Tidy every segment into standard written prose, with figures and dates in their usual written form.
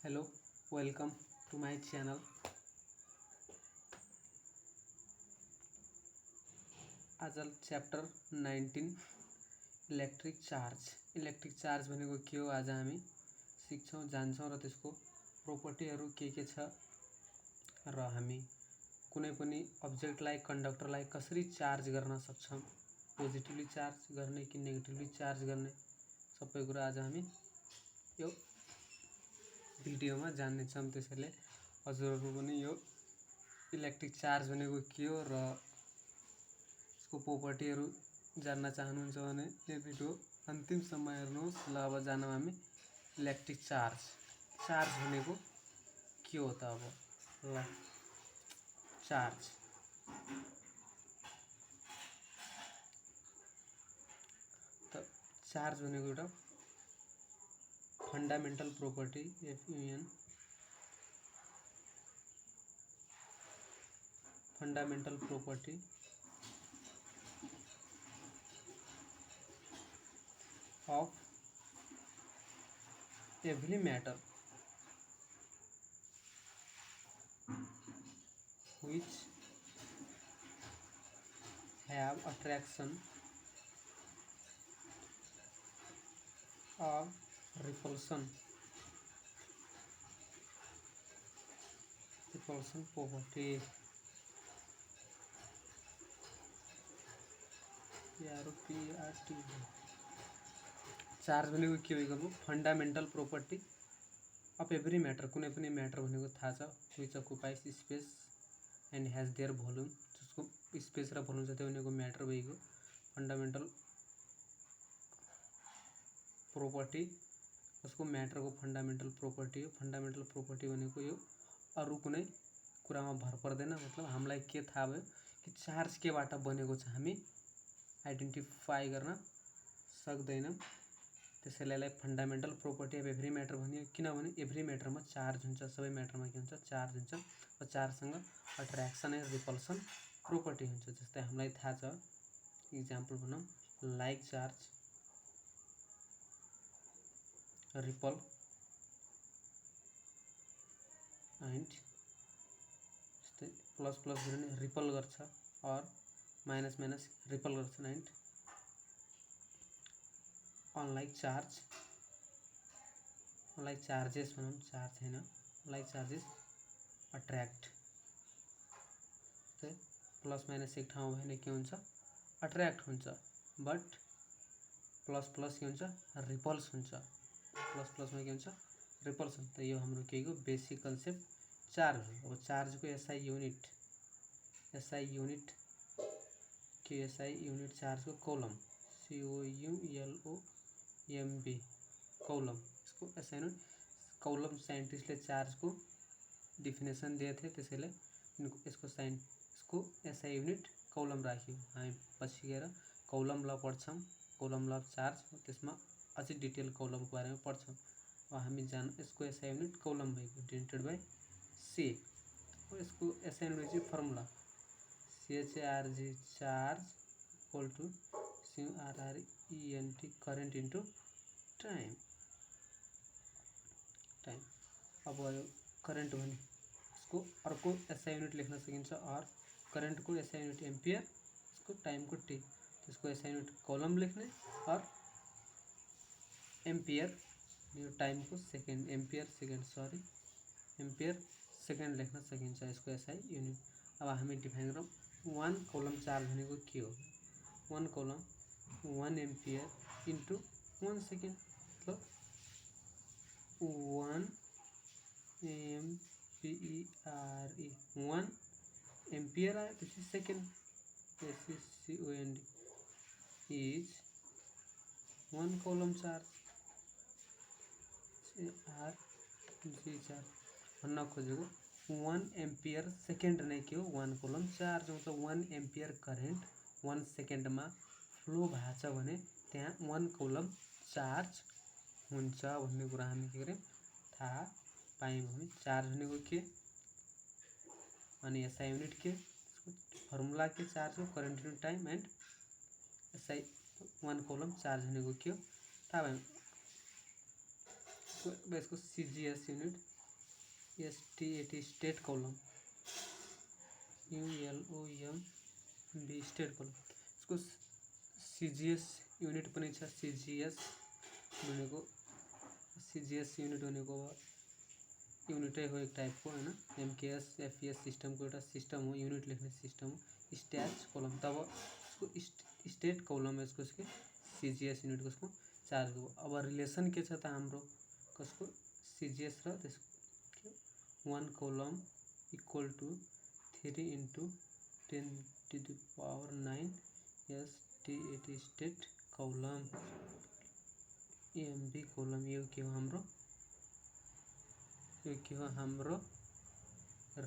Hello, welcome to my channel. आज chapter 19 electric charge भनेको के हो आज हामी सिक्छौं जान्छौं र त्यसको प्रोपर्टीहरु के छ र हामी कुनै पनि अब्जेक्टलाई कन्डक्टरलाई कसरी चार्ज गर्न सक्छौं, पोजिटिभली चार्ज गर्ने कि नेगेटिभली चार्ज गर्ने सबै कुरा आज हामी यो भिडियोमा जान्ने छौं। त्यसैले हजुरहरु पनि यो इलेक्ट्रिक चार्ज भनेको के हो र यसको प्रोपर्टीहरु जान्न चाहनुहुन्छ भने यो भिडियो अन्तिमसम्म हेर्नुहोस्। ल अब जानौं हामी इलेक्ट्रिक चार्ज भनेको के हो त अब ल चार्ज भनेको एउटा fundamental property FUN fundamental property of every matter which have attraction or repulsion property PRT charge भनेको के हो? Fundamental property of every matter कुनै पनि मैटर भनेको थाहा छ which occupies space and has their volume जसको स्पेस र भोल्युम छ त्यो भनेको मैटर भएको फंडामेंटल प्रॉपर्टी उसको मैटर को फंडामेंटल प्रॉपर्टी हो। फंडामेंटल प्रॉपर्टी भनेको यो अरु कुनै कुरामा भर पर्दैन। मतलब हामीलाई के थाहा भयो कि चार्ज केबाट बनेको छ हामी आइडेन्टिफाई गर्न सक्दैनौं। त्यसैले यसलाई fundamental property of every matter भनियो किनभने एभ्री मैटरमा चार्ज हुन्छ, सबै मैटरमा के हुन्छ चार्ज हुन्छ र चार्जसँग अट्र्याक्सन एन्ड रिपल्सन प्रॉपर्टी हुन्छ। जस्तै हामीलाई थाहा छ एक्जाम्पल भनौं लाइक चार्ज रिपल एन्ड जस्तै प्लस प्लस गरे नि रिपल गर्छ और माइनस माइनस रिपल गर्छन् एन्ड अनलाइक चार्जेस भनौं चार्ज हैन like charges attract plus minus एक ठाउँमा भने के हुन्छ अट्र्याक्ट हुन्छ बट प्लस प्लस के हुन्छ रिपल्स हुन्छ। प्लस प्लस में के हुन्छ रिपल्स हुन्छ। यो हाम्रो के को बेसिक कन्सेप्ट चार्ज हो। अब चार्ज को SI यूनिट चार्ज को कौलम COULOMB कौलम इसको SI यूनिट कौलम साइंटिस्टले चार्ज को डेफिनेसन दिए थे त्यसैले इसको SI यूनिट कौलम राख्यो। हामी पछि गएर कौलम ल पढ्छौं कौलम ल चार्ज त्यसमा अझै डिटेल कौलम को बारेमा पढ्छौं। अब हामी जान यसको SI यूनिट कौलम भएको डिनोटेड बाइ C और यसको SI यूनिट चाहिँ formula CHARG charge equal to CURRENT current into time. अब यो करेन्ट भने इसको अर्को SI यूनिट लेख्न सकिन्छ और करेन्ट को SI यूनिट एम्पियर इसको टाइम को T त्यसको SI यूनिट कौलम लेख्ने और एम्पियर यो टाइम को सेकेन्ड एम्पियर सेकेन्ड लेख्न सकिन्छ यसको SI यूनिट। अब हामी डिफाइन गरौँ 1 कौलम चार्ज भनेको के हो? 1 कौलम 1 एम्पियर इन्टु 1 सेकेन्ड मतलब 1 AMPERE 1 एम्पियर आएपछि second SECOND is 1 column charge charge भन्न खोजेको 1 एम्पियर सेकेन्ड नै के हो 1 कौलम चार्ज मतलब 1 एम्पियर करेन्ट 1 सेकेन्ड में फ्लो भएको छ भने त्यहाँ 1 कौलम चार्ज हुन्छ भन्ने कुरा हामी के गर्यौं थाहा पायौं। हामी चार्ज भनेको के अनि SI यूनिट के फर्मुला के चार्ज हो current into time and SI 1 column charge भनेको के हो थाहा पायौं। इसको CGS unit STAT state column, ULOMB state column। इसको CGS युनिट पनि छ। CGS भनेको युनिटै हो एक टाइपको होइन। MKS FES सिस्टमको एउटा सिस्टम हो, युनिट लेख्ने सिस्टम हो स्ट्याच कलम। तब उसको स्टेट कलम है इसको CGS युनिट कसको चार्ज हो। अब रिलेसन के छ त हाम्रो कसको CGS र त्यसको 1 कलम इक्वल टू 3 × 10⁹ STAT स्टेट कलम EMB कलम। यो के हो हाम्रो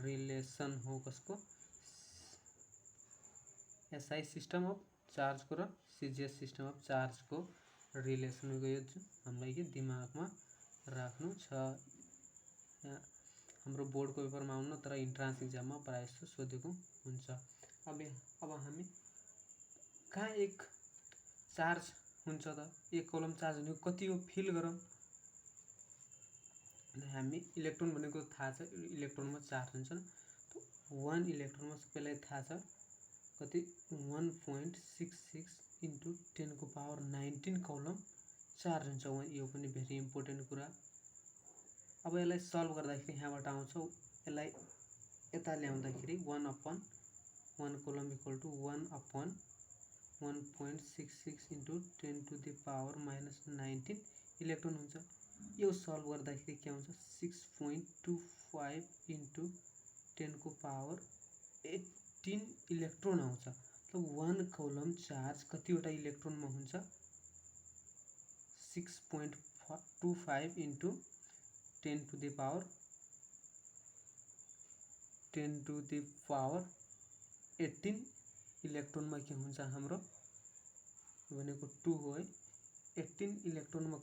रिलेसन हो कसको SI सिस्टम अफ चार्ज को र CGS सिस्टम अफ चार्ज को रिलेसन हो। यो हामीलाई के दिमागमा राख्नु छ। हाम्रो बोर्डको पेपरमा आउन तर इन्ट्रान्स एक्जाममा प्रायः जस्तो सोधेको हुन्छ। अब हामी कहाँ एक चार्ज हुन्छ त एक कलम चार्ज भनेको कति हो फिल गरौँ। हामी इलेक्ट्रोन भनेको थाहा छ, इलेक्ट्रोनमा चार्ज हुन्छ नि। 1 इलेक्ट्रोनमा सबैलाई थाहा छ कति 1.66 × 10⁻19 कलम चार्ज हुन्छ। यो पनि भेरी इम्पोर्टेन्ट कुरा। अब यसलाई सल्भ गर्दाखेरि यहाँबाट आउँछ, यसलाई यता ल्याउँदाखेरि 1/1 कलम इक्वल टू 1/1.66 × 10⁻19 इलेक्ट्रोन हुन्छ। यो सल्भ गर्दाखेरि के आउँछ 6.25 × 10⁻18 इलेक्ट्रोन आउँछ। मतलब 1 कलम चार्ज कतिवटा इलेक्ट्रोनमा हुन्छ 6.25 × 10⁻18 इलेक्ट्रोनमा के हुन्छ हाम्रो भनेको 2 हो है। 18 इलेक्ट्रोनमा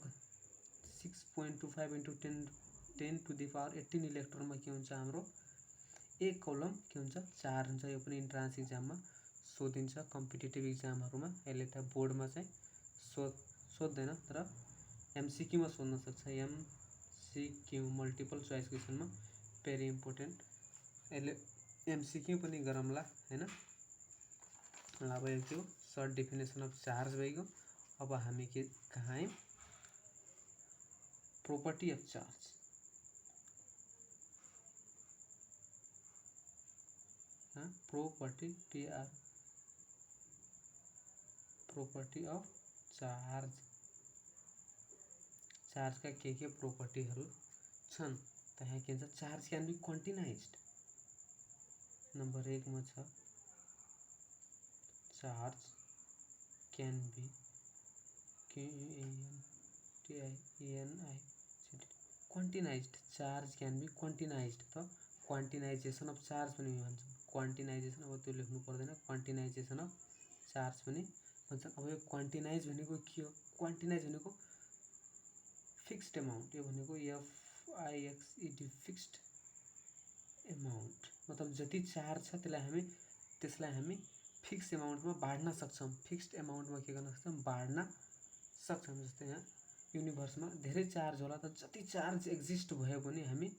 6.25 × 10⁻18 इलेक्ट्रोनमा के हुन्छ हाम्रो 1 कलम के हुन्छ चार्ज हुन्छ। यो पनि इन्ट्रान्स एक्जाममा सोधिन्छ कम्पिटिटिभ एक्जामहरुमा। यसले त बोर्डमा चाहिँ सोध्दैन तर MCQ मा सोध्न सक्छ। MCQ मल्टिपल चोइस क्वेशनमा भेरी इम्पोर्टेन्ट। यसले MCQ पनि गरौँला हैन। अब यो के हो सर्ट डेफिनेसन अफ चार्ज भइगयो। अब हामी के कहाँ आयौं property of charge। property of charge। Charge का के प्रोपर्टीहरु छन् त यहाँ के भन्छ charge can be quantized. Number 1 मा छ charge can be quantized. Charge can be quantized. त क्वान्टिनाइजेसन अफ चार्ज पनि भन्छ। क्वान्टिनाइजेसन अब त्यो लेख्नु पर्दैन, क्वान्टिनाइजेसन अफ चार्ज पनि भन्छ। अब यो क्वान्टिनाइज भनेको के हो? क्वान्टिनाइज भनेको फिक्स्ड अमाउन्ट। यो भनेको FIXED फिक्स्ड अमाउन्ट। मतलब जति चार्ज छ त्यसलाई हामी फिक्स अमाउन्टमा बाँड्न सक्छौं। फिक्स्ड अमाउन्टमा के गर्न सक्छौं बाँड्न सक्छौं। जस्तै यहाँ युनिभर्समा धेरै चार्ज होला त जति चार्ज एक्जिस्ट भयो भने हामी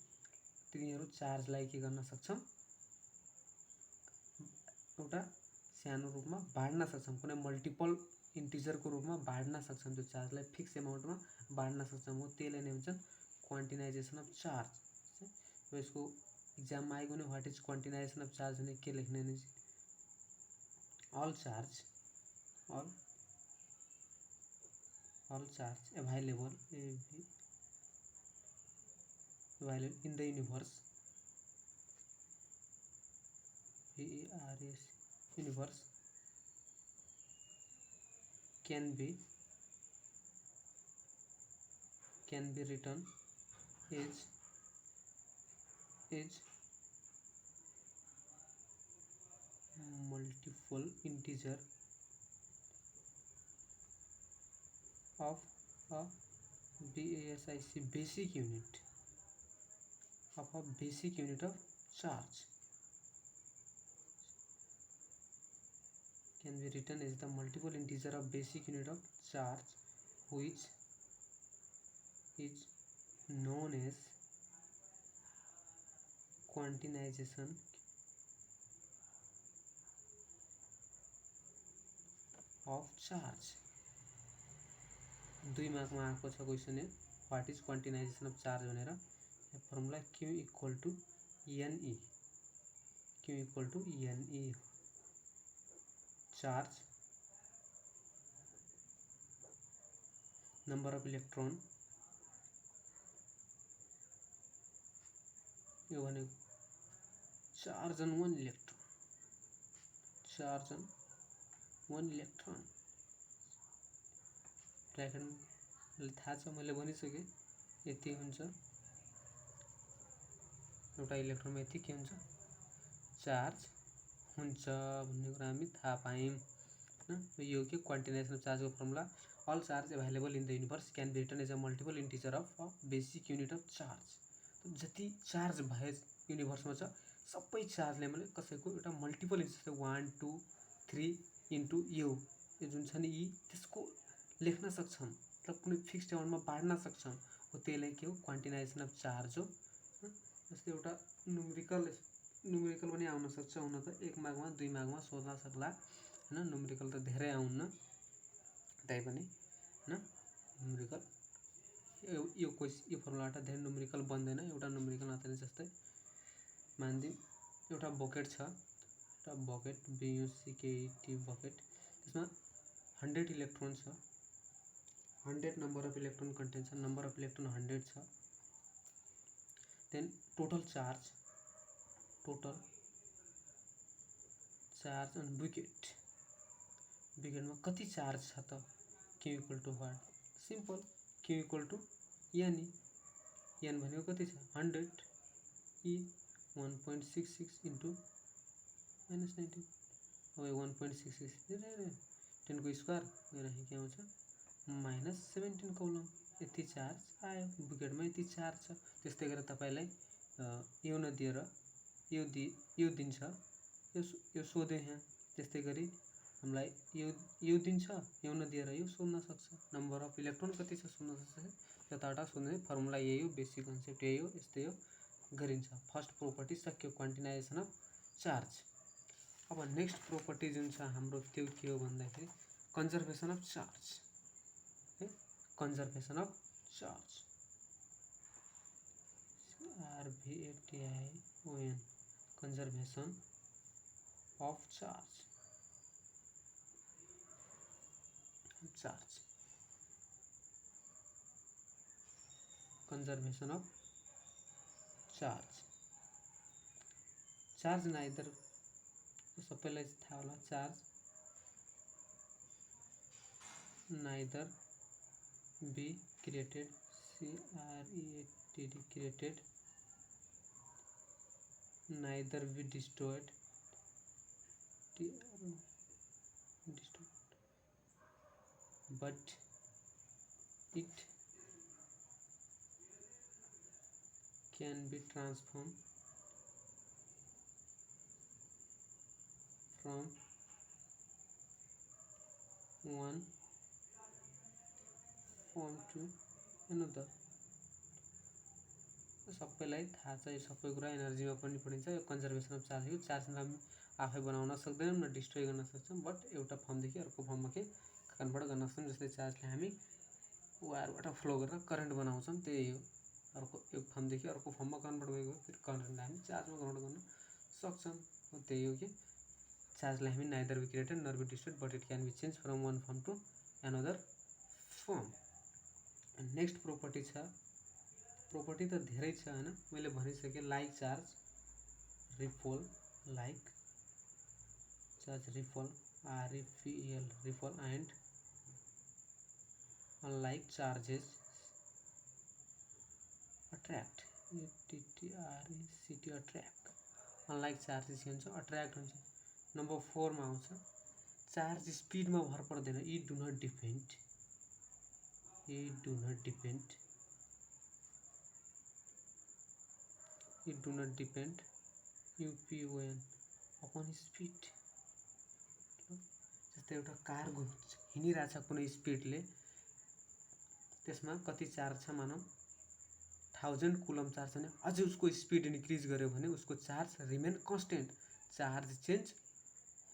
तिनीहरु चार्जलाई के गर्न सक्छौं एउटा सानो रूपमा बाँड्न सक्छौं। कुनै मल्टिपल इन्टिजरको रूपमा बाँड्न सक्छौं। त्यो चार्जलाई फिक्स अमाउन्टमा बाँड्न सक्छौं। हो त्यसले नै भन्छन् क्वान्टिनाइजेसन अफ चार्ज। अब यसको एक्जाममा आइगयो भने what is quantization of charge भने के लेख्ने नि all charge available in the universe universe can be written as multiple integer of a basic unit of charge can be written as the multiple integer of basic unit of charge which is known as quantization of charge. 2 मार्कमा आएको छ question a what is quantization of charge भनेर। Formula Q equal to NE, Q equal to NE charge number of electron, यो भनेको charge on 1 electron, charge on 1 electron ब्राकेटमा थाहा छ मैले भनिसकेँ यति हुन्छ, एउटा इलेक्ट्रोनमा यति के हुन्छ चार्ज हुन्छ भन्ने कुरा हामी थाहा पायौँ हैन। यो के क्वान्टिनाइजेसन अफ चार्जको formula all charge available in the universe can be written as a multiple integer of a basic unit of charge. जति चार्ज भए युनिभर्समा छ सबै चार्जले मैले कसैको एउटा मल्टिपल इन्टिजर 1 2 3 इन्टु यो जुन छ नि यी त्यसको लेख्न सक्छौँ, मतलब कुनै फिक्स्ड अमाउन्टमा बाँड्न सक्छौँ, हो त्यसलाई के हो क्वान्टिनाइजेसन अफ चार्ज हो। जस्तै एउटा न्युमेरिकल पनि आउन सक्छ, हुन त 1 मार्कमा 2 मार्कमा सोध्न सक्ला हैन। न्युमेरिकल त धेरै आउन्न तैपनि हैन। न्युमेरिकल यो फर्मुलाबाट धेरै न्युमेरिकल बन्दैन, एउटा न्युमेरिकल मात्रै। जस्तै मानिदिउँ एउटा बकेट छ, एउटा बकेट BUCKET बकेट, त्यसमा 100 इलेक्ट्रोन छ, 100 नम्बर अफ इलेक्ट्रोन कन्टेन छ, नम्बर अफ इलेक्ट्रोन 100 छ। Then total charge on bucket, बुकेटमा कति चार्ज छ त Q equal to what, simple Q equal to NE, N भनेको कति छ 100, E 1.66 इन्टु -19, अब 1.66 10 को स्क्वायर यहाँ के आउँछ -17 कौलम। यति चार्ज आयो, बुकेटमा यति चार्ज छ। त्यस्तै गरेर तपाईलाई यो नदिएर यो दिन्छ, यो सोध्यो यहाँ। त्यस्तै गरी हामीलाई यो दिन्छ, यो नदिएर यो सोध्न सक्छ, नम्बर अफ इलेक्ट्रोन कति छ सोध्न सक्छ। यताबाट सोध्ने फर्मुला यही हो, बेसिक कन्सेप्ट यही हो, यस्तै हो गरिन्छ। फर्स्ट प्रोपर्टी सक्यो क्वान्टिनाइजेसन अफ चार्ज। अब नेक्स्ट प्रोपर्टी जुन छ हाम्रो त्यो के हो भन्दाखेरि कन्जर्भेसन अफ चार्ज है। Conservation of charge CRVATION, conservation of charge. Conservation of charge. Charge neither सबैलाई थाहा होला, charge neither be created, CREATED created, neither be destroyed, but it can be transformed from one form to another। सबैलाई थाहा छ यो सबै कुरा एनर्जीमा पनि पढिन्छ। यो कन्जर्भेसन अफ चार्ज हो। चार्जलाई हामी आफै बनाउन सक्दैनौँ न डिस्ट्रोय गर्न सक्छौँ, बट एउटा फर्मदेखि अर्को फर्ममा के कन्भर्ट गर्न सक्छौँ। जस्तै चार्जलाई हामी वायरबाट फ्लो गरेर करेन्ट बनाउँछौँ, त्यही हो। अर्को एक फर्मदेखि अर्को फर्ममा कन्भर्ट गरेको फेरि करेन्टलाई हामी चार्जमा कन्भर्ट गर्न सक्छौँ, त्यही हो कि चार्जलाई हामी neither be created nor be destroyed but it can be change from one form to another form. Next property छ, प्रोपर्टी त धेरै छ हैन, मैले भनिसकेँ। Like charge repel, like charge repel, REPL repel, and unlike charges attract, ATTRACT attract. Unlike charges के हुन्छ attract हुन्छ। नम्बर 4 मा आउँछ चार्ज स्पिडमा भर पर्दैन, it do not depend, UPON upon speed. जस्तै एउटा कार हिँडिरहेछ कुनै स्पिडले, त्यसमा कति चार्ज छ मानौँ 1000 कुलम चार्ज छ भने अझै उसको स्पिड इन्क्रिज गर्यो भने उसको charge remain constant, charge change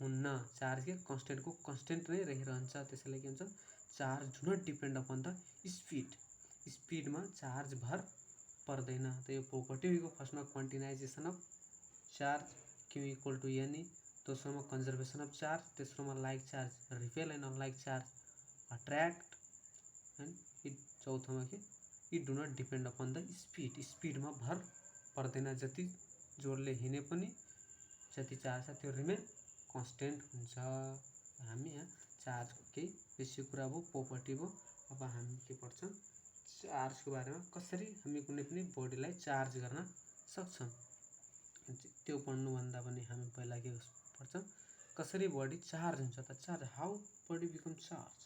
हुन्न, चार्ज के कन्स्टेन्टको कन्स्टेन्ट नै रहिरहन्छ। त्यसैले के हुन्छ, charge do not depend upon the speed, स्पिडमा चार्ज भर पर्दैन। त यो प्रोपर्टी हो फर्स्टमा quantization of charge Q equal to N, दोस्रोमा कन्जर्भेसन अफ चार्ज, तेस्रोमा like charge repel and unlike charge attract, and चौथोमा के it do not depend upon the speed, स्पिडमा भर पर्दैन, जति जोडले हिँडे पनि जति चार्ज छ त्यो रिमेन कन्स्टेन्ट हुन्छ। हामी यहाँ चार्जको केही बेसिक कुरा भयो, प्रोपर्टी भयो। अब हामी के पढ्छौँ, चार्जको बारेमा कसरी हामी कुनै पनि बडीलाई चार्ज गर्न सक्छौँ त्यो पढ्नुभन्दा पनि हामी पहिला के पढ्छौँ, कसरी बडी चार्ज हुन्छ। त charge, how body become charge,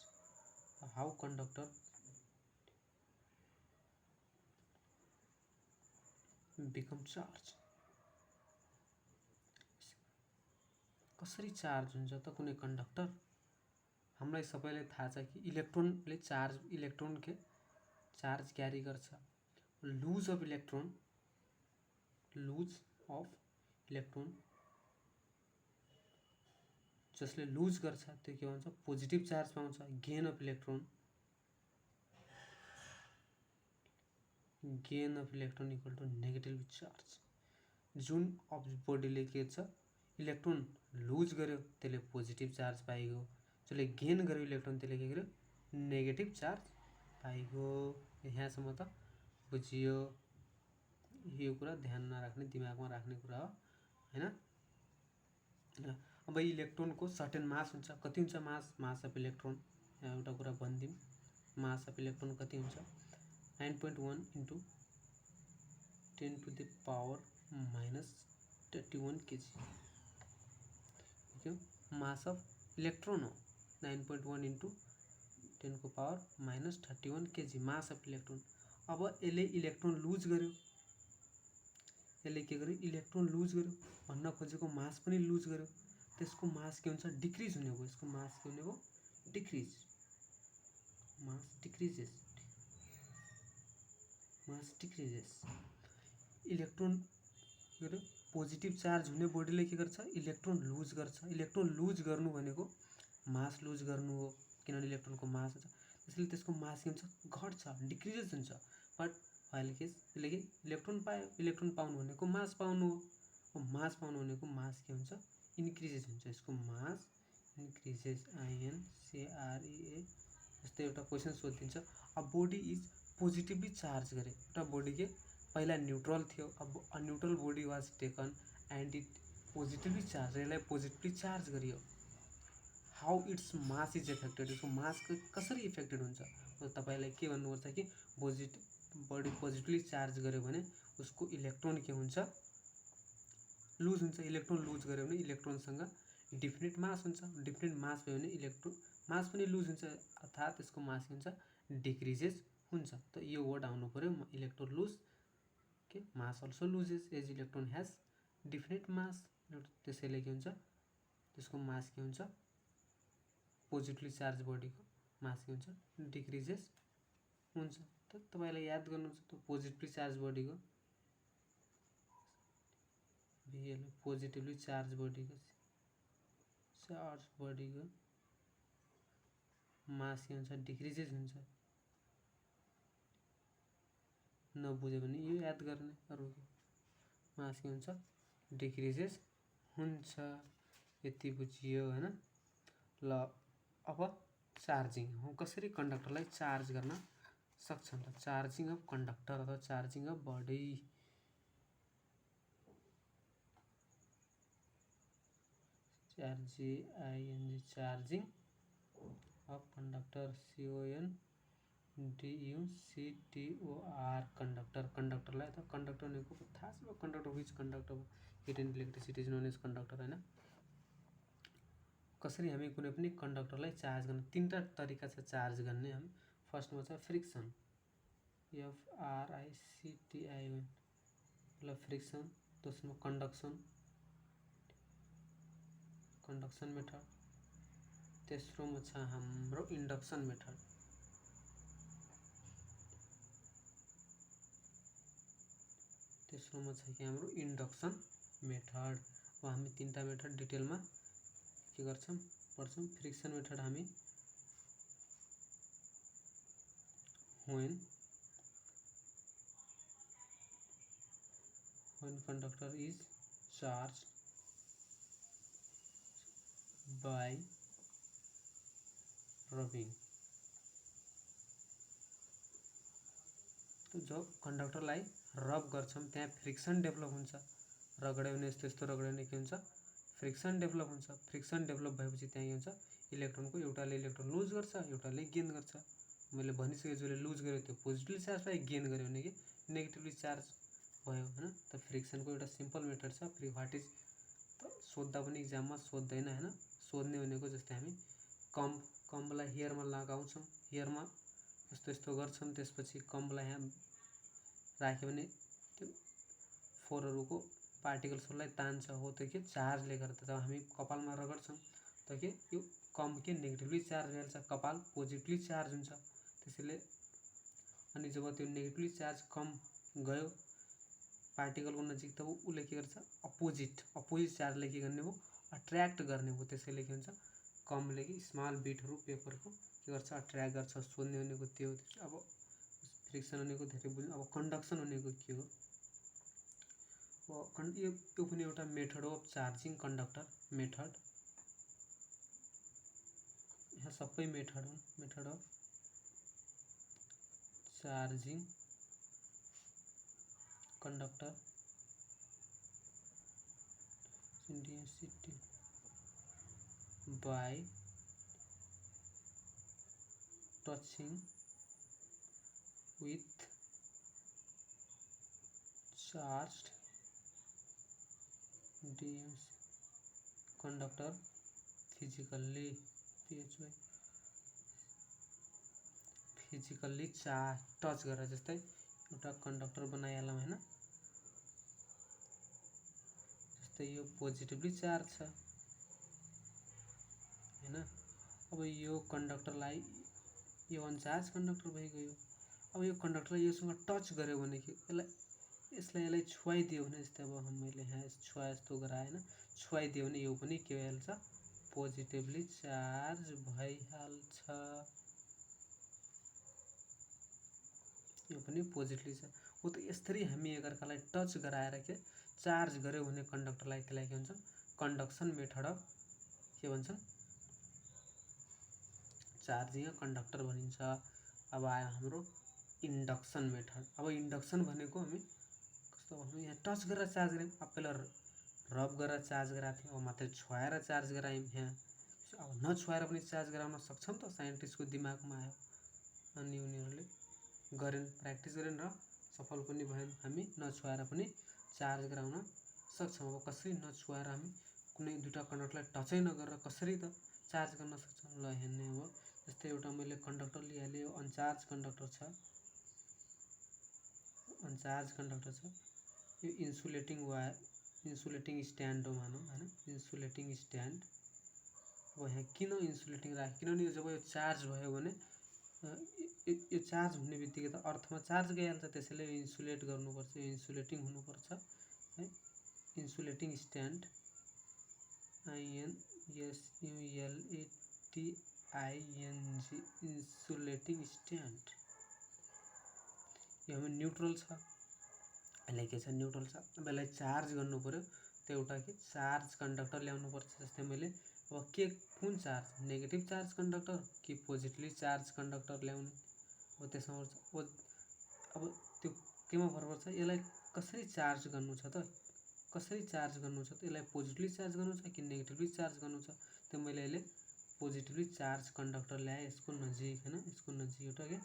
how conductor become charge, कसरी चार्ज हुन्छ त कुनै कन्डक्टर। हामीलाई सबैलाई थाहा छ कि इलेक्ट्रोनले चार्ज, इलेक्ट्रोन के चार्ज क्यारी गर्छ। Lose of electron, lose of electron जसले लुज गर्छ त्यो के भन्छ, पोजिटिभ चार्ज पाउँछ। Gain of electron, gain of electron equal to negative charge. जुन अफ बडीले के छ, इलेक्ट्रोन लुज गर्यो त्यसले पोजिटिभ चार्ज पाइगयो, जसले गेन गर्यो इलेक्ट्रोन त्यसले के गर्यो, नेगेटिभ चार्ज पाइगयो। यहाँसम्म त बुझियो। यो कुरा ध्यान नराख्ने, दिमागमा राख्ने कुरा हो हैन। अब इलेक्ट्रोनको सर्टेन मास हुन्छ, कति हुन्छ मास, मास अफ इलेक्ट्रोन, यहाँ एउटा कुरा भनिदिउँ, मास अफ इलेक्ट्रोन कति हुन्छ, 9.1 × 10⁻⁻31 kg, मास अफ इलेक्ट्रोन हो 9.1 × 10⁻31 kg, मास अफ इलेक्ट्रोन। अब यसले इलेक्ट्रोन लुज गर्यो, यसले के गर्यो, इलेक्ट्रोन लुज गर्यो, भन्न खोजेको मास पनि लुज गर्यो, त्यसको मास के हुन्छ, डिक्रिज हुने भयो। यसको मास के हुने भयो, डिक्रिज, मास डिक्रिजेस, मास डिक्रिजेस। इलेक्ट्रोन के गर्यो, पोजिटिभ चार्ज हुने बडीले के गर्छ, इलेक्ट्रोन लुज गर्छ। इलेक्ट्रोन लुज गर्नु भनेको मास लुज गर्नु हो, किनभने इलेक्ट्रोनको मास हुन्छ, त्यसैले त्यसको मास के हुन्छ, घट्छ, डिक्रिजेस हुन्छ। बट अहिले के त्यसले के इलेक्ट्रोन पायो, इलेक्ट्रोन पाउनु भनेको मास पाउनु हो, मास पाउनु भनेको मास के हुन्छ, इन्क्रिजेस हुन्छ। यसको मास इन्क्रिजेस, INCREA। जस्तै एउटा क्वेसन सोधिदिन्छ, a body is positively charge गरे, एउटा बडी के पहिला न्यूट्रल थियो, अब a neutral body was taken and it positively charge, यसलाई पोजिटिभली चार्ज गरियो, how its mass is affected, यसको मास कसरी इफेक्टेड हुन्छ। तपाईलाई के भन्नुपर्छ कि बडी पोजिटिभली चार्ज गर्यो भने उसको इलेक्ट्रोन के हुन्छ, लुज हुन्छ। इलेक्ट्रोन लुज गर्यो भने इलेक्ट्रोनसँग डिफिनिट मास हुन्छ, डिफिनिट मास भयो भने इलेक्ट्रोन मास पनि लुज हुन्छ, अर्थात् यसको मास के हुन्छ, डिक्रिजेस हुन्छ। त यो वर्ड आउनु पर्यो, इलेक्ट्रोन लुज के mass also loses as electron has definite mass. त्यसैले के हुन्छ, त्यसको मास के हुन्छ, पोजिटिभली चार्ज बडीको मास के हुन्छ, डिक्रिजेस हुन्छ। त तपाईलाई याद गर्नुहुन्छ त पोजिटिभली चार्ज बडीको, पोजिटिभली चार्ज बडीको मास के हुन्छ, डिक्रिजेस हुन्छ। नबुझ्यो भने यो याद गर्ने, अरु मास के हुन्छ, डिक्रिजेस हुन्छ। यति बुझियो हैन। ल अब चार्जिङ हो, कसरी कन्डक्टरलाई चार्ज गर्न सक्छौं त, चार्जिङ अफ कन्डक्टर अथवा charging of body. CHARGING, charging of conductor, CONDUCTOR, conductor, कन्डक्टरलाई त कन्डक्टर भनेको थाहा छ, conductor which conductor, heat and electricity is known as conductor हैन। कसरी हामी कुनै पनि कन्डक्टरलाई चार्ज गर्न, तीनटा तरिका छ चार्ज गर्ने। हामी फर्स्टमा छ फ्रिक्सन, FRICTION, ल फ्रिक्सन। दोस्रोमा कन्डक्सन, कन्डक्सन मेथड। तेस्रोमा छ हाम्रो इन्डक्सन मेथड। तेस्रोमा छ कि हाम्रो इन्डक्सन मेथड। अब हामी तीनटा मेथड डिटेलमा के गर्छौं पढ्छौं। फ्रिक्सन मेथड हामी when conductor is charged by rubbing, तो जब कन्डक्टरलाई रब गर्छौं त्यहाँ फ्रिक्सन डेभलप हुन्छ। रगड्यो भने यस्तो रगड्यो भने के हुन्छ फ्रिक्सन डेभलप हुन्छ। फ्रिक्सन डेभलप भएपछि त्यहाँ के हुन्छ इलेक्ट्रोनको एउटाले इलेक्ट्रोन लुज गर्छ एउटाले गेन गर्छ। मैले भनिसकेँ जसले लुज गर्यो त्यो पोजिटिभली चार्ज पायो, गेन गर्यो भने के नेगेटिभली चार्ज भयो हैन। त फ्रिक्सनको एउटा सिम्पल मेथड छ। व्हाट इज त सोध्दा पनि एक्जाममा सोध्दैन हैन। सोध्ने भनेको जस्तै हामी कम्बलाई हियरमा लगाउँछौं, हियरमा यस्तो गर्छौं, त्यसपछि कम्बलाई यहाँ राख्यो भने त्यो फोरहरुको पार्टिकल्सहरुलाई तान्छ हो त्यो के चार्जले गर्दा। जब हामी कपालमा रगड्छौं त के यो कम के नेगेटिभली चार्ज भइहाल्छ, कपाल पोजिटिभली चार्ज हुन्छ। त्यसैले अनि जब त्यो नेगेटिभली चार्ज कम गयो पार्टिकलको नजिक तब उले के गर्छ अपोजिट चार्जले के गर्ने हो अट्र्याक्ट गर्ने हो। त्यसैले के हुन्छ कमले कि स्मल बिटहरु पेपरको के गर्छ अट्र्याक्ट गर्छ। सोध्ने भनेको त्यो हो। अब फ्रिक्सन भनेको धेरै बुझ्नु। अब कन्डक्सन भनेको के हो? अब यो पनि एउटा मेथड हो अफ चार्जिङ कन्डक्टर मेथड। यहाँ सबै मेथड हो, method of charging conductor density by touching with charged DMC conductor physically touch गरेर। जस्तै एउटा कन्डक्टर बनाइहालौं हैन, जस्तै यो पोजिटिभली चार्ज छ हैन। अब यो कन्डक्टरलाई यो अनचार्ज कन्डक्टर भइगयो। अब यो कन्डक्टरलाई योसँग टच गर्यो भने के यसलाई छुवाइदियो भने जस्तै अब मैले यहाँ यस्तो गराए हैन, छुवाइदियो भने यो पनि के भइहाल्छ पोजिटिभली चार्ज भइहाल्छ। यो पनि पोजिटिभली छ हो। त यसरी हामी एकअर्कालाई टच गराएर के चार्ज गर्यो भने कन्डक्टरलाई त्यसलाई के भन्छ कन्डक्सन मेथड अफ के भन्छन् चार्जिङ कन्डक्टर भनिन्छ। अब आयो हाम्रो इन्डक्सन मेथड। अब इन्डक्सन भनेको हामी कस्तो हामी यहाँ टच गरेर चार्ज गर्यौं। अब पहिला रब गरेर चार्ज गराएको थियौं, अब मात्रै छुवाएर चार्ज गरायौं। यहाँ अब नछुवाएर पनि चार्ज गराउन सक्छौं त साइन्टिस्टको दिमागमा आयो। अनि उनीहरूले गरेन, प्र्याक्टिस गरेन र सफल पनि भएन। हामी नछुवाएर पनि चार्ज गराउन सक्छौं। अब कसरी नछुवाएर हामी कुनै दुईटा कन्डक्टरलाई टचै नगरेर कसरी त चार्ज गर्न सक्छौं ल हेर्ने हो। जस्तै एउटा मैले कन्डक्टर लिहालेँ, यो अनचार्ज कन्डक्टर छ, अनचार्ज कन्डक्टर छ। यो इन्सुलेटिङ वायर इन्सुलेटिङ स्ट्यान्ड हो मानौं हैन, इन्सुलेटिङ स्ट्यान्ड। अब यहाँ किन इन्सुलेटिङ राख्यो किनभने जब यो चार्ज भयो भने यो चार्ज हुने बित्तिकै त अर्थमा चार्ज गइहाल्छ। त्यसैले यो इन्सुलेट गर्नुपर्छ, यो इन्सुलेटिङ हुनुपर्छ है। इन्सुलेटिङ स्ट्यान्ड INSULATING इन्सुलेटिङ स्ट्यान्ड। यो हामी न्यूट्रल छ, यसलाई के छ न्यूट्रल छ। अब यसलाई चार्ज गर्नु पर्यो त एउटा के चार्ज कन्डक्टर ल्याउनु पर्छ। जस्तै मैले अब के कुन चार्ज नेगेटिभ चार्ज कन्डक्टर कि पोजिटिभली चार्ज कन्डक्टर ल्याउने हो त्यसमा अब त्यो केमा भर पर्छ यसलाई कसरी चार्ज गर्नु छ त यसलाई पोजिटिभली चार्ज गर्नु छ कि नेगेटिभली चार्ज गर्नु छ। त्यो मैले अहिले पोजिटिभली चार्ज कन्डक्टर ल्याए यसको नजिक हैन, यसको नजिक एउटा के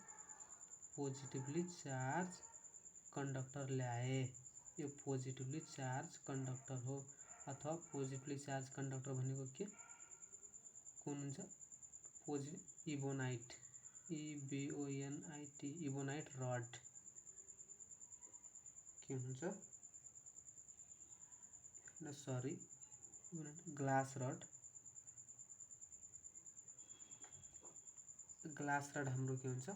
पोजिटिभली चार्ज कन्डक्टर ल्याए। यो पोजिटिभली चार्ज कन्डक्टर हो। अथवा पोजिटिभली चार्ज कन्डक्टर भनेको के कुन हुन्छ इबोनाइट EBONIT इबोनाइट रड के हुन्छ sorry glass rod. Glass rod हाम्रो के हुन्छ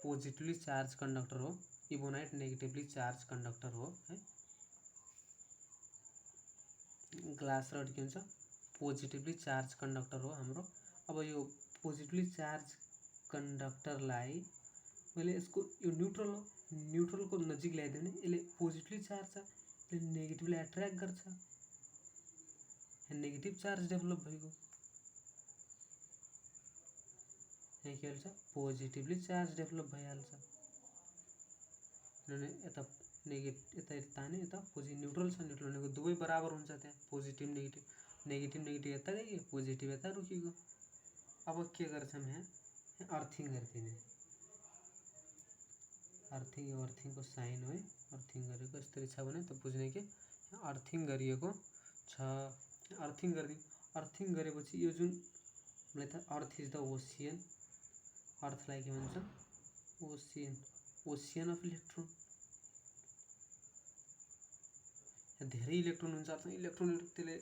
पोजिटिभली चार्ज कन्डक्टर हो, इबोनाइट नेगेटिभली चार्ज कन्डक्टर हो है। ग्लास रड के हुन्छ पोजिटिभली चार्ज कन्डक्टर हो हाम्रो। अब यो पोजिटिभली चार्ज कन्डक्टरलाई मैले यसको यो न्यूट्रलको नजिक ल्याइदियो भने यसले पोजिटिभली चार्ज छ, यसले नेगेटिभली एट्र्याक्ट गर्छ, नेगेटिभ चार्ज डेभलप भएको। यहाँ के हुन्छ पोजिटिभली चार्ज डेभलप भइहाल्छ, किनभने यता यता तान्यो, यता पोजिटिभ न्यूट्रल छ, न्यूट्रल भनेको दुवै बराबर हुन्छ, त्यहाँ पोजिटिभ नेगेटिभ नेगेटिभ यता गयो, पोजिटिभ यता रोकिएको। अब के गर्छौँ यहाँ अर्थिङ गरिदिने, अर्थिङको साइन हो है, अर्थिङ गरेको यसरी छ भने त बुझ्ने कि अर्थिङ गरिएको छ। अर्थिङ गरिदिनु, अर्थिङ गरेपछि यो जुन मलाई त अर्थ इज द ओसियन, अर्थलाई के भन्छ ओसियन, ओसियन अफ इलेक्ट्रोन। धेरै इलेक्ट्रोन हुन्छ, अर्थमा इलेक्ट्रोन त्यसले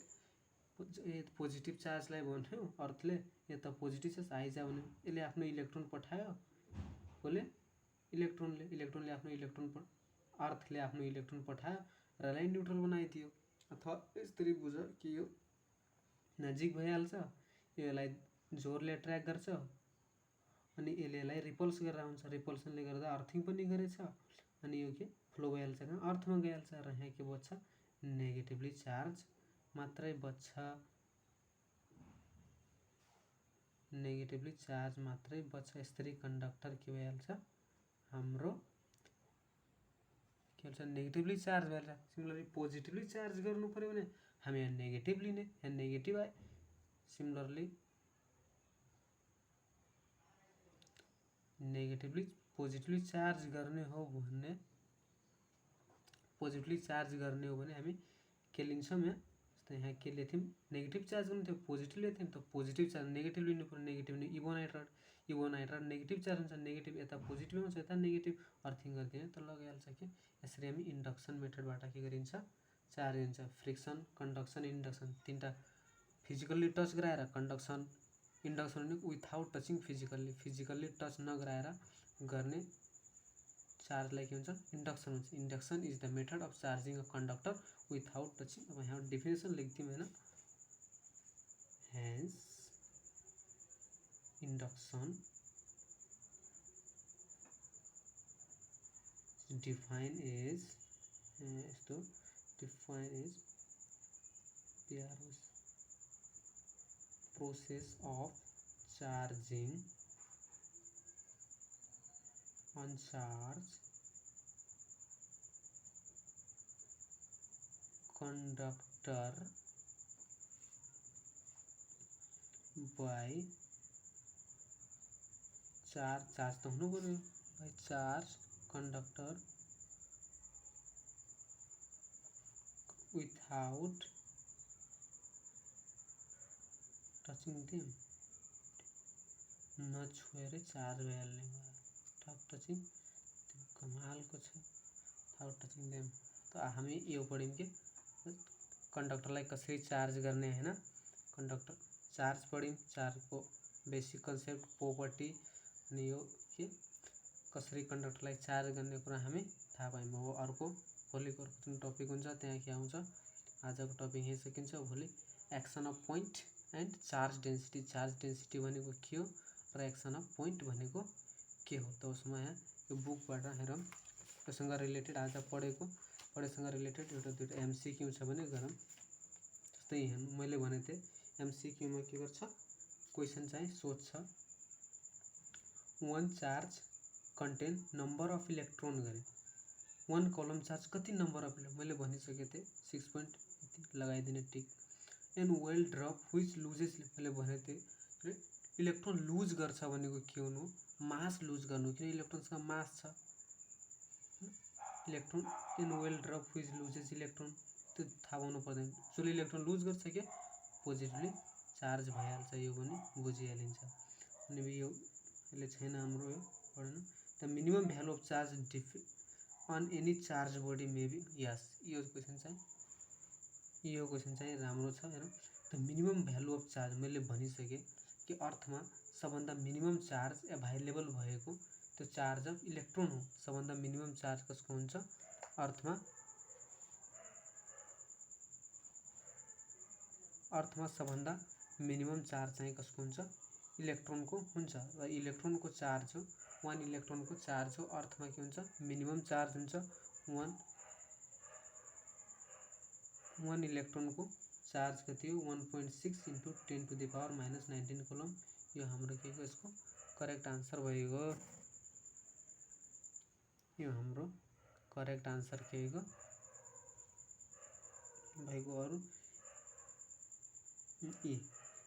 पोजिटिभ चार्जलाई भन्यो अर्थले यता पोजिटिभ चार्ज आइजा भन्यो, यसले आफ्नो इलेक्ट्रोन पठायो, कसले इलेक्ट्रोनले आफ्नो इलेक्ट्रोन अर्थले आफ्नो इलेक्ट्रोन पठायो र यसलाई न्यूट्रल बनाइदियो। अथवा यसरी बुझ कि यो नजिक भइहाल्छ, यसलाई जोरले एट्र्याक्ट गर्छ अनि यसलाई रिपल्स गरेर आउँछ, रिपल्सनले गर्दा अर्थिङ पनि गरेछ अनि यो के फ्लो भइहाल्छ, अर्थमा गइहाल्छ र यहाँ के बच्छ नेगेटिभली चार्ज मात्रै बच्छ, नेगेटिभली चार्ज मात्रै बच्छ। यसरी कन्डक्टर के भइहाल्छ हाम्रो के भन्छ नेगेटिभली चार्ज भइहाल्छ। सिमिलरली पोजिटिभली चार्ज गर्नु पर्यो भने हामी यहाँ नेगेटिभ लिने, यहाँ नेगेटिभ आयो। सिमिलरली नेगेटिभली पोजिटिभली चार्ज गर्ने हो भने, पोजिटिभली चार्ज गर्ने हो भने हामी के लिन्छौँ यहाँ के लिएको थियौँ नेगेटिभ चार्ज गर्नु थियो, पोजिटिभ लिएको थियौँ, त पोजिटिभ चार्ज नेगेटिभ लिनु पर्यो, नेगेटिभ लिनु इभोनाइट्राइड नेगेटिभ चार्ज हुन्छ, नेगेटिभ यता पोजिटिभ हुन्छ, यता नेगेटिभ अर्थिङ गरिदिने त लगाइहाल्छ कि। यसरी हामी इन्डक्सन मेथडबाट के गरिन्छ चार्ज हुन्छ। फ्रिक्सन, कन्डक्सन, इन्डक्सन तीनटा फिजिकल्ली टच गराएर कन्डक्सन, इन्डक्सन भने विथआउट टचिङ फिजिकल्ली टच नगराएर गर्ने चार्जलाई के हुन्छ इन्डक्सन हुन्छ। Induction is the method of charging a conductor without touching. अब यहाँ डेफिनेसन लेख्दिउँ हैन, हेन्स इन्डक्सन डिफाइन एज यस्तो define as process of charging uncharged conductor by charge तो हुनु पर्यो by charge conductor without touching them, नछुएर चार्ज भइहाल्ने भयो, विथआउट टचिङ कमालको छ, विथआउट टचिङ देम। त हामी यो पढ्यौँ कि कन्डक्टरलाई कसरी चार्ज गर्ने हैन, कन्डक्टर चार्ज पढ्यौँ, चार्जको बेसिक कन्सेप्ट प्रोपर्टी अनि यो के कसरी कन्डक्टरलाई चार्ज गर्ने कुरा हामी थाहा पायौँ। हो अर्को भोलिको जुन टपिक हुन्छ त्यहाँ के आउँछ, आजको टपिक यहीँ सकिन्छ। भोलि action of point and charge density, charge density भनेको के हो र एक्सन अफ पोइन्ट भनेको के हो। त उसमा यहाँ यो बुकबाट हेरौँ, योसँग रिलेटेड आज पढेसँग रिलेटेड एउटा दुईवटा एमसिक्यू छ भने गरौँ। जस्तै यहाँ मैले भनेको थिएँ एमसिक्यूमा के गर्छ, क्वेसन चाहिँ सोध्छ one charge contain number of electron गरे, वन कलम चार्ज कति नम्बर अफ इलेक्ट्रोन मैले भनिसकेको थिएँ, 6 पोइन्ट लगाइदिने tick. And well drop which loses मैले भनेको थिएँ इलेक्ट्रोन लुज गर्छ भनेको के हुनु, मास लुज गर्नु, किन इलेक्ट्रोन्सको मास छ। Electron in well drop which loses electron त्यो थाहा पाउनु पर्दैन, जसले इलेक्ट्रोन लुज गर्छ के पोजिटिभली चार्ज भइहाल्छ, यो पनि बुझिहालिन्छ। अनि यो यसले छैन हाम्रो यो पढ्नु। The minimum value of charge on any charge body maybe, यस यो क्वेसन चाहिँ राम्रो छ। हेरौँ, the minimum value of charge मैले भनिसकेँ कि अर्थमा सबभन्दा मिनिमम चार्ज एभाइलेबल भएको त्यो चार्ज अफ इलेक्ट्रोन हो। सबभन्दा मिनिमम चार्ज कसको हुन्छ अर्थमा, अर्थमा सबभन्दा मिनिमम चार्ज चाहिँ कसको हुन्छ इलेक्ट्रोनको हुन्छ र इलेक्ट्रोनको चार्ज हो 1 इलेक्ट्रोनको चार्ज हो अर्थमा के हुन्छ मिनिमम चार्ज हुन्छ 1 इलेक्ट्रोनको चार्ज कति हो 1.6 × 10⁻⁻19 कुलम यो हाम्रो के को यसको करेक्ट आन्सर भएको यो हाम्रो करेक्ट आन्सर के को भएको अरु a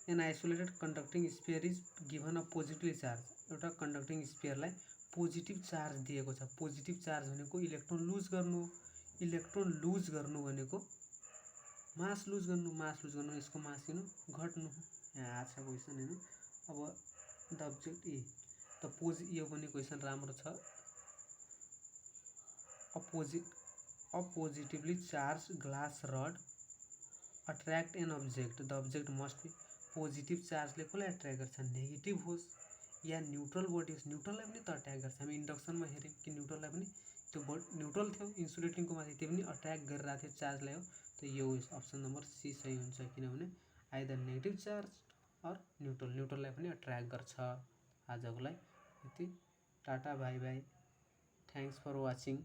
an isolated conducting sphere is given a positively charge एउटा कंडक्टिङ स्फियरलाई पोजिटिभ चार्ज दिएको छ पोजिटिभ चार्ज भनेको इलेक्ट्रोन लुज गर्नु भनेको मास लुज गर्नु यसको मास किन घट्नु यहाँ आछ क्वेसन हैन अब द अब्जेक्ट ए त यो पनि क्वेसन राम्रो छ a positively charged glass rod attract an object the object must be positive चार्जले कसलाई अट्र्याक्ट गर्छ नेगेटिभ होस् या न्यूट्रल बडी होस् न्यूट्रललाई पनि त अट्र्याक्ट गर्छ हामी इन्डक्सनमा हेर्यौं कि न्यूट्रललाई पनि त्यो न्यूट्रल थियो इन्सुलेटिङको माथि त्यो पनि अट्र्याक्ट गरिरहेको थियो चार्जलाई हो त यो अप्सन नम्बर सी सही हुन्छ किनभने आइदर नेगेटिभ चार्ज अर न्यूट्रललाई पनि अट्र्याक्ट गर्छ आजको लागि यति tata bye bye thanks for watching